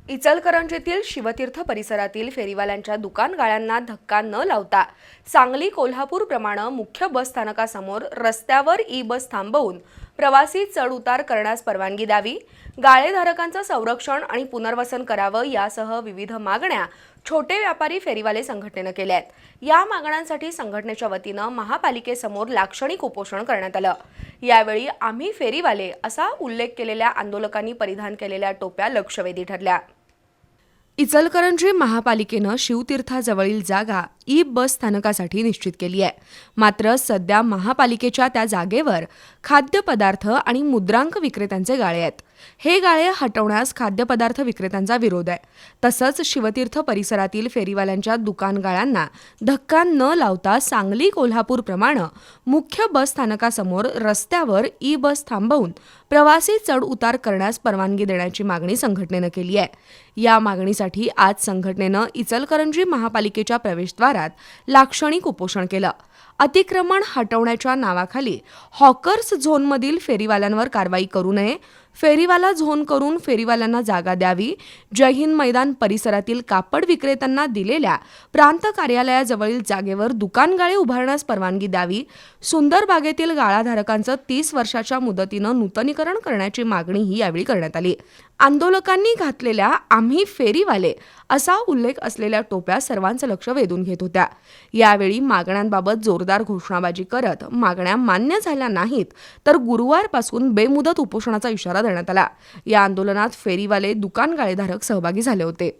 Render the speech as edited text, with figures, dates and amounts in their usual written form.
इचलकरंजीतील शिवतीर्थ परिसरातील फेरीवाल्यांच्या दुकान गाळ्यांना धक्का न लावता सांगली कोल्हापूर प्रमाणे मुख्य बस स्थानकासमोर रस्त्यावर ई बस थांबवून प्रवासी चढ उतार करण्यास परवानगी द्यावी, गाळेधारकांचं संरक्षण आणि पुनर्वसन करावं यासह विविध मागण्या छोटे व्यापारी फेरीवाले संघटनेनं केल्या आहेत। या मागण्यांसाठी संघटनेच्या वतीनं महापालिकेसमोर लाक्षणिक उपोषण करण्यात आलं। यावेळी आम्ही फेरीवाले असा उल्लेख केलेल्या आंदोलकांनी परिधान केलेल्या टोप्या लक्षवेधी ठरल्या। इचलकरंजी महापालिकेनं शिवतीर्थाजवळील जागा ई बस स्थानकासाठी निश्चित केली आहे। मात्र सध्या महापालिकेच्या त्या जागेवर खाद्यपदार्थ आणि मुद्रांक विक्रेत्यांचे गाळे आहेत। हे गाळे हटवण्यास खाद्यपदार्थ विक्रेत्यांचा विरोध आहे। तसंच शिवतीर्थ परिसरातील फेरीवाल्यांच्या दुकान गाळ्यांना धक्का न लावता सांगली कोल्हापूर प्रमाणे मुख्य बस स्थानकासमोर रस्त्यावर ई बस थांबवून प्रवासी चढ उतार करण्यास परवानगी देण्याची मागणी संघटनेनं केली आहे। या मागणीसाठी आज संघटनेनं इचलकरंजी महापालिकेच्या प्रवेशद्वारात लाक्षणिक उपोषण केलं। अतिक्रमण हटवण्याच्या नावाखाली हॉकर्स झोनमधील फेरीवाल्यांवर कारवाई करू नये, फेरीवाला झोन करून फेरीवाल्यांना जागा द्यावी, जय हिंद मैदान परिसरातील कापड विक्रेत्यांना दिलेल्या प्रांत कार्यालयाजवळील जागेवर दुकानगाळे उभारण्यास परवानगी द्यावी, सुंदर बागेतील गाळाधारकांचं 30 वर्षाच्या मुदतीनं नूतनीकरण करण्याची मागणीही यावेळी करण्यात आली। आंदोलकांनी घातलेल्या आम्ही फेरीवाले असा उल्लेख असलेल्या टोप्या सर्वांचं लक्ष वेधून घेत होत्या। यावेळी मागण्यांबाबत जोरदार घोषणाबाजी करत मागण्या मान्य झाल्या नाहीत तर गुरुवारपासून बेमुदत उपोषणाचा इशारा देण्यात आला। या आंदोलनात फेरीवाले दुकान गाळेधारक सहभागी झाले होते।